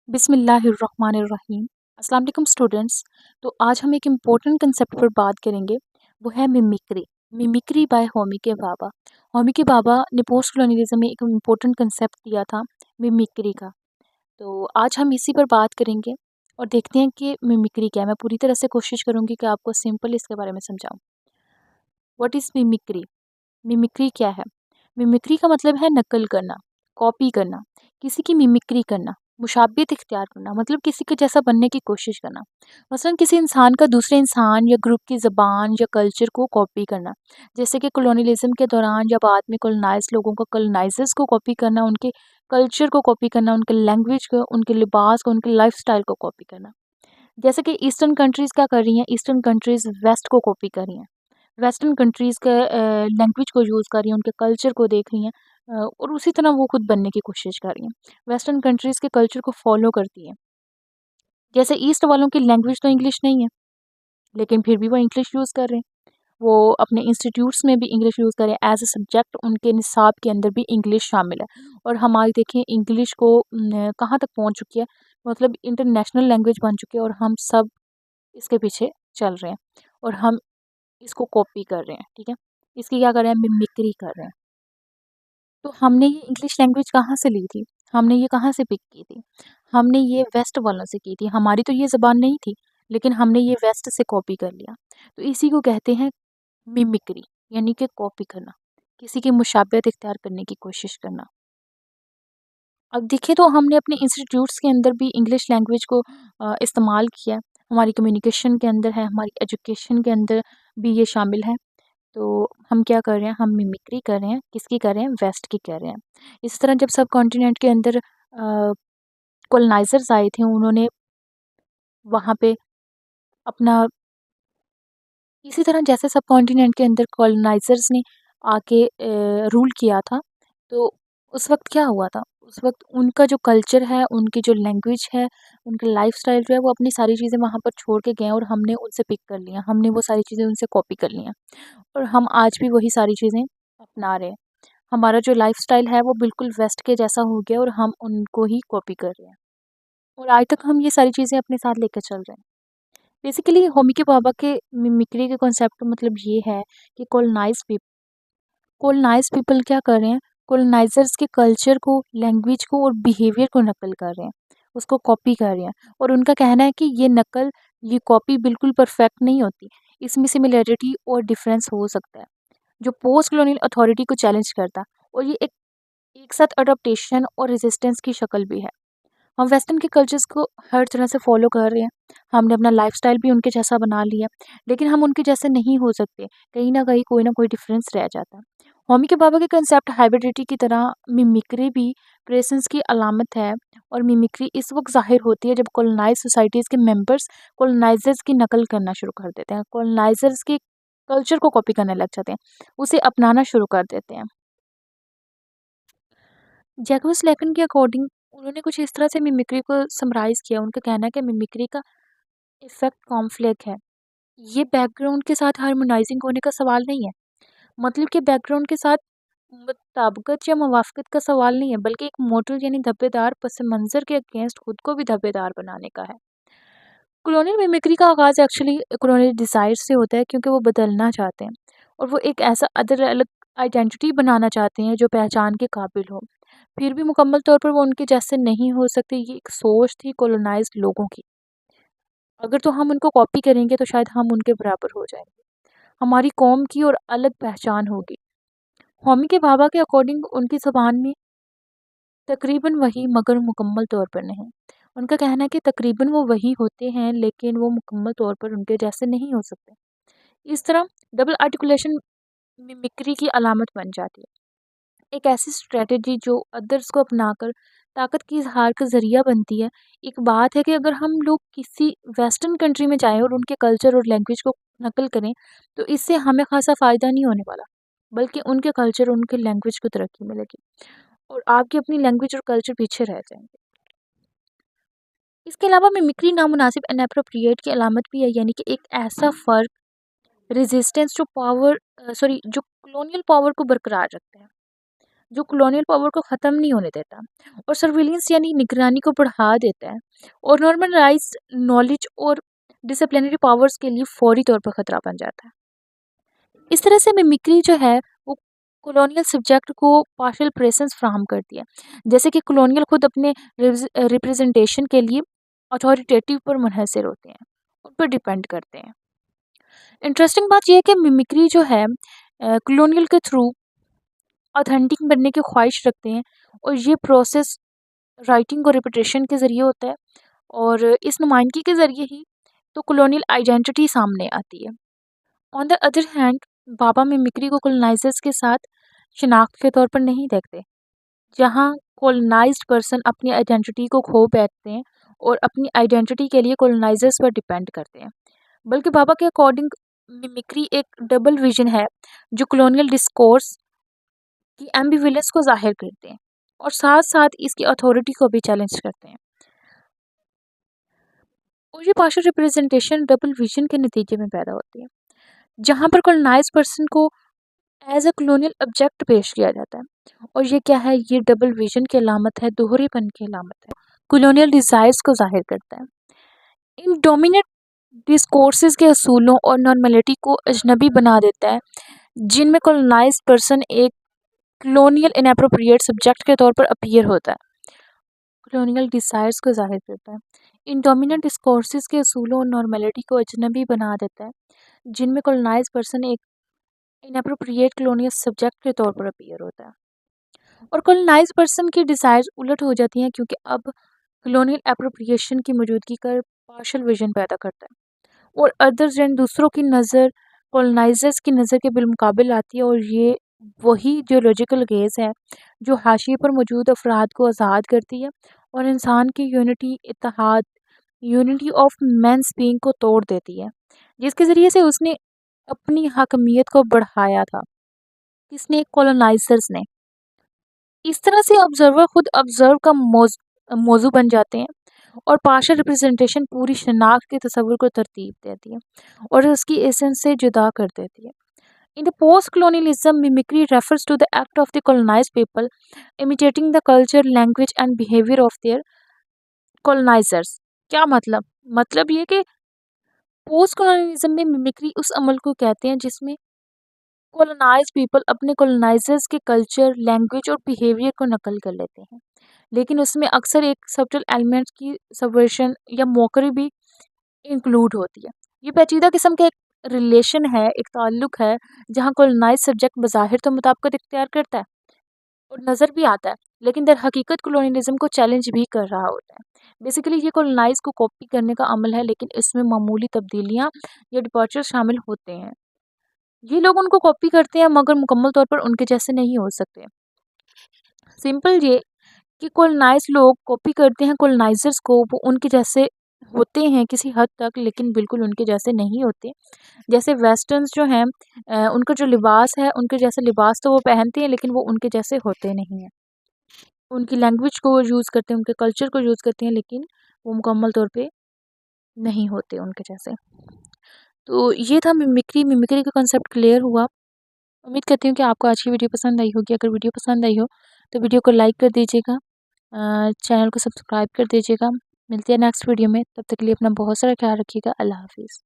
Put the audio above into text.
बिस्मिल्लाहिर्रहमानिर्रहीम। अस्सलाम वालेकुम स्टूडेंट्स। तो आज हम एक इम्पोर्टेंट कंसेप्ट पर बात करेंगे, वो है मिमिक्री। मिमिक्री बाय होमी के भाभा। होमी के भाभा ने पोस्ट कॉलोनियलिज्म में एक इम्पोर्टेंट कंसेप्ट दिया था, मिमिक्री का। तो आज हम इसी पर बात करेंगे और देखते हैं कि मिमिक्री क्या है। मैं पूरी तरह से कोशिश करूँगी कि आपको सिंपल इसके बारे में समझाऊँ। What is mimicry? मिमिक्री क्या है? मिमिक्री का मतलब है नकल करना, कॉपी करना, किसी की मिमिक्री करना, मुशाबियत इख्तियार करना, मतलब किसी के जैसा बनने की कोशिश करना। मसलन किसी इंसान का दूसरे इंसान या ग्रुप की ज़बान या कल्चर को कॉपी करना। जैसे कि कॉलोनियलिज्म के दौरान जब आदमी कॉलोनाइज़ लोगों को कॉलोनाइज़र्स को कॉपी करना, उनके कल्चर को कॉपी करना, उनके लैंग्वेज को, उनके लिबास को, उनके लाइफ़स्टाइल को कॉपी करना। जैसे कि ईस्टर्न कंट्रीज़ क्या कर रही हैं, ईस्टर्न कंट्रीज़ वेस्ट को कॉपी कर रही हैं। वेस्टर्न कंट्रीज़ के लैंग्वेज को यूज़ कर रही हैं, उनके कल्चर को देख रही हैं, और उसी तरह वो खुद बनने की कोशिश कर रही हैं। वेस्टर्न कंट्रीज़ के कल्चर को फ़ॉलो करती हैं। जैसे ईस्ट वालों की लैंग्वेज तो इंग्लिश नहीं है, लेकिन फिर भी वो इंग्लिश यूज़ कर रहे हैं। वो अपने इंस्टीट्यूट्स में भी इंग्लिश यूज़ कर रहे हैं, एज़ अ सब्जेक्ट उनके निसाब के अंदर भी इंग्लिश शामिल है। और हमारी देखिए इंग्लिश को कहाँ तक पहुँच चुकी है, मतलब इंटरनेशनल लैंग्वेज बन चुकी है, और हम सब इसके पीछे चल रहे हैं और हम इसको कॉपी कर रहे हैं, ठीक है? इसकी क्या कर रहे हैं, मिमिक्री कर रहे हैं। तो हमने ये इंग्लिश लैंग्वेज कहाँ से ली थी? हमने ये कहाँ से पिक की थी? हमने ये वेस्ट वालों से की थी। हमारी तो ये ज़बान नहीं थी, लेकिन हमने ये वेस्ट से कॉपी कर लिया। तो इसी को कहते हैं मिमिक्री, यानी कि कॉपी करना, किसी की मुशाबियत इख्तियार करने की कोशिश करना। अब देखिए तो हमने अपने इंस्टीट्यूट्स के अंदर भी इंग्लिश लैंग्वेज को इस्तेमाल किया है। हमारी कम्युनिकेशन के अंदर है, हमारी एजुकेशन के अंदर भी ये शामिल है। तो हम क्या कर रहे हैं, हम मिमिक्री कर रहे हैं, किसकी कर रहे हैं, वेस्ट की कर रहे हैं। इस तरह जब सब कॉन्टिनेंट के अंदर कॉलोनाइज़र्स आए थे, उन्होंने वहाँ पे अपना, इसी तरह जैसे सब कॉन्टिनेंट के अंदर कॉलोनाइज़र्स ने आके रूल किया था, तो उस वक़्त क्या हुआ था, उस वक़्त उनका जो कल्चर है, उनकी जो लैंग्वेज है, उनका लाइफ़स्टाइल जो है, वो अपनी सारी चीज़ें वहाँ पर छोड़ के गए हैं और हमने उनसे पिक कर लिया, हमने वो सारी चीज़ें उनसे कॉपी कर ली हैं और हम आज भी वही सारी चीज़ें अपना रहे हैं। हमारा जो लाइफ़स्टाइल है वो बिल्कुल वेस्ट के जैसा हो गया और हम उनको ही कॉपी कर रहे हैं और आज तक हम ये सारी चीज़ें अपने साथ लेकर चल रहे हैं। बेसिकली होमी के भाभा के मिमिक्री के कॉन्सेप्ट का मतलब ये है कि कॉलोनाइज़ पीपल क्या कर रहे हैं, कॉलोनाइज़र्स के कल्चर को, लैंग्वेज को और बिहेवियर को नकल कर रहे हैं, उसको कॉपी कर रहे हैं और उनका कहना है कि ये नकल, ये कॉपी बिल्कुल परफेक्ट नहीं होती। इसमें सिमिलैरिटी और डिफरेंस हो सकता है, जो पोस्ट कॉलोनियल अथॉरिटी को चैलेंज करता है और ये एक एक साथ अडॉप्टेशन और रेजिस्टेंस की शक्ल भी है। हम वेस्टर्न के कल्चर्स को हर तरह से फॉलो कर रहे हैं, हमने अपना लाइफस्टाइल भी उनके जैसा बना लिया, लेकिन हम उनके जैसे नहीं हो सकते, कहीं ना कोई डिफरेंस रह जाता है। होमी के बाबा के कंसेप्ट हाइब्रिडिटी की तरह मिमिक्री भी प्रेजेंस की अलामत है और मिमिक्री इस वक्त जाहिर होती है जब कॉलोनाइज सोसाइटीज़ के मेंबर्स कॉलोनाइजर्स की नकल करना शुरू कर देते हैं, कॉलोनाइजर्स के कल्चर को कॉपी करने लग जाते हैं, उसे अपनाना शुरू कर देते हैं। जैकबस लेकिन के अकॉर्डिंग उन्होंने कुछ इस तरह से मिमिक्री को समराइज़ किया। उनका कहना है कि मिमिक्री का इफ़ेक्ट कॉन्फ्लिक्ट है। ये बैकग्राउंड के साथ हार्मोनाइज़िंग होने का सवाल नहीं है। मतलब कि बैकग्राउंड के साथ मुताबिकत या मुवाफ़क़त का सवाल नहीं है, बल्कि एक मोटल यानी धब्बेदार पस मंज़र के अगेंस्ट खुद को भी धब्बेदार बनाने का है। कॉलोनियल मिमिक्री का आगाज़ एक्चुअली कॉलोनियल डिज़ायर से होता है, क्योंकि वो बदलना चाहते हैं और वो एक ऐसा अदर अलग आइडेंटिटी बनाना चाहते हैं जो पहचान के काबिल हो। फिर भी मुकम्मल तौर पर वो उनके जैसे नहीं हो सकते। ये एक सोच थी कॉलोनाइज्ड लोगों की। अगर तो हम उनको कॉपी करेंगे तो शायद हम उनके बराबर हो जाएंगे। हमारी कौम की और अलग पहचान होगी। होमी के भाभा के अकॉर्डिंग उनकी ज़बान में तकरीबन वही, मगर मुकम्मल तौर पर नहीं। उनका कहना है कि तकरीबन वो वही होते हैं, लेकिन वो मुकम्मल तौर पर उनके जैसे नहीं हो सकते। इस तरह डबल आर्टिकुलेशन मिमिक्री की अलामत बन जाती है। एक ऐसी स्ट्रेटजी जो अदर्स को अपनाकर ताकत की इज़हार का ज़रिया बनती है। एक बात है कि अगर हम लोग किसी वेस्टर्न कंट्री में जाएँ और उनके कल्चर और लैंग्वेज को नकल करें, तो इससे हमें ख़ासा फ़ायदा नहीं होने वाला, बल्कि उनके कल्चर, उनके लैंग्वेज को तरक्की मिलेगी और आपकी अपनी लैंग्वेज और कल्चर पीछे रह जाएँगे। इसके अलावा मिमिक्री नामुनासिब इनएप्रोप्रिएट की अलामत भी है, यानी कि एक ऐसा फ़र्क, रेजिस्टेंस जो जो कॉलोनियल पावर को बरकरार रखते हैं। जो कॉलोनियल पावर को ख़त्म नहीं होने देता और सर्विलेंस यानी निगरानी को बढ़ा देता है और नॉर्मलाइज्ड नॉलेज और डिसिप्लिनरी पावर्स के लिए फौरी तौर पर खतरा बन जाता है। इस तरह से मिमिक्री जो है वो कॉलोनियल सब्जेक्ट को पार्शियल प्रेजेंस फ्राहम करती है, जैसे कि कॉलोनियल खुद अपने रिप्रेजेंटेशन के लिए अथॉरिटेटिव पर मुनहसर होते हैं, उन पर डिपेंड करते हैं। इंटरेस्टिंग बात यह है कि मिमिक्री जो है कॉलोनियल के थ्रू ऑथेंटिक बनने की ख्वाहिश रखते हैं और ये प्रोसेस राइटिंग और रिपीटेशन के ज़रिए होता है और इस नुमाइंदगी के ज़रिए ही तो कॉलोनियल आइडेंटिटी सामने आती है। On the other hand Baba mimicry को कॉलोनाइजर्स के साथ शिनाख्त के तौर पर नहीं देखते, जहाँ कॉलोनाइज्ड पर्सन अपनी आइडेंटिटी को खो बैठते हैं और अपनी आइडेंटिटी के लिए कॉलोनाइजर्स पर डिपेंड करते हैं। बल्कि बाबा के अकॉर्डिंग मिमिक्री एक डबल विजन है जो कॉलोनियल डिस्कोर्स की एम्बिवेलेंस को जाहिर करते हैं और साथ साथ इसकी अथॉरिटी को भी चैलेंज करते हैं। और ये पार्शियल रिप्रेजेंटेशन डबल विजन के नतीजे में पैदा होती है, जहाँ पर कॉलोनाइज्ड पर्सन को एज अ कॉलोनियल ऑब्जेक्ट पेश किया जाता है और ये क्या है, ये डबल विजन की अलामत है, दोहरेपन की अलामत है, कॉलोनियल डिजायर्स को जाहिर करता है। इन डोमिनेट डिस्कोर्सेज के असूलों और नॉर्मेलिटी को अजनबी बना देता है, जिनमें कॉलोनाइज्ड पर्सन एक कॉलोनियल इनएप्रोप्रिएट सब्जेक्ट के तौर पर अपीयर होता है, कॉलोनियल डिजायर्स को जाहिर करता है। इन डोमिनेंट डिस्कोर्सेज के असूलों और नॉर्मेलिटी को अजनबी बना देता है, जिनमें कॉलोनाइज्ड पर्सन एक इनएप्रोप्रिएट कॉलोनियल सब्जेक्ट के तौर पर अपीयर होता है और कॉलोनाइज्ड पर्सन की डिजायर्स उलट हो जाती हैं, क्योंकि अब कॉलोनियल एप्रोप्रिएशन की मौजूदगी का पार्शियल विजन पैदा करता है और अदर्स एंड दूसरों की नज़र कॉलोनाइजर्स की नज़र के बिलमुकाबिल आती है और ये वही जियोलॉजिकल गेज है जो हाशिए पर मौजूद अफराद को आज़ाद करती है और इंसान की यूनिटी ऑफ मेंस बीइंग को तोड़ देती है, जिसके ज़रिए से उसने अपनी हकमियत को बढ़ाया था। किसने? कॉलोनाइजर्स ने। इस तरह से ऑब्जर्वर खुद ऑब्जर्व का मौजू बन जाते हैं और पार्शियल रिप्रेजेंटेशन पूरी शनाख्त के तस्वुर को तरतीब देती है और उसकी एसेंस से जुदा कर देती है। In the post-colonialism, mimicry refers to the act of the colonized people imitating the culture, language and behavior of their colonizers। क्या मतलब? मतलब ये कि पोस्ट कॉलोनिज्म में मिमिक्री उस अमल को कहते हैं जिसमें कॉलोनाइज्ड पीपल अपने कॉलोनाइजर्स के कल्चर, लैंग्वेज और बिहेवियर को नकल कर लेते हैं, लेकिन उसमें अक्सर एक सब्टल एलिमेंट की सबवर्शन या मॉकरी भी इंक्लूड होती है। ये पेचीदा किस्म का एक रिलेशन है, एक ताल्लुक है, जहाँ कॉलोनाइज सब्जेक्ट बज़ाहिर तो मुताबिकत इख्तियार करता है और नज़र भी आता है, लेकिन दर हकीकत कॉलोनियलिज्म को चैलेंज भी कर रहा होता है। बेसिकली ये कॉलोनाइज को कॉपी करने का अमल है, लेकिन इसमें मामूली तब्दीलियाँ या डिपार्चर शामिल होते हैं। ये लोग उनको कॉपी करते हैं मगर मुकम्मल तौर पर उनके जैसे नहीं हो सकते। सिंपल ये कि कॉलोनाइज़ लोग कॉपी करते हैं कॉलोनाइज़र्स को, वो उनके जैसे होते हैं किसी हद तक, लेकिन बिल्कुल उनके जैसे नहीं होते। जैसे वेस्टर्न्स जो हैं उनका जो लिबास है, उनके जैसा लिबास तो वो पहनते हैं, लेकिन वो उनके जैसे होते नहीं हैं। उनकी लैंग्वेज को वो यूज़ करते हैं, उनके कल्चर को यूज़ करते हैं, लेकिन वो मुकम्मल तौर पे नहीं होते उनके जैसे। तो ये था मिमिक्री का कॉन्सेप्ट क्लियर हुआ। उम्मीद करती हूँ कि आपको आज की वीडियो पसंद आई होगी। अगर वीडियो पसंद आई हो तो वीडियो को लाइक कर दीजिएगा, चैनल को सब्सक्राइब कर दीजिएगा। मिलते हैं नेक्स्ट वीडियो में, तब तक के लिए अपना बहुत सारा ख्याल रखिएगा। अल्लाह हाफिज़।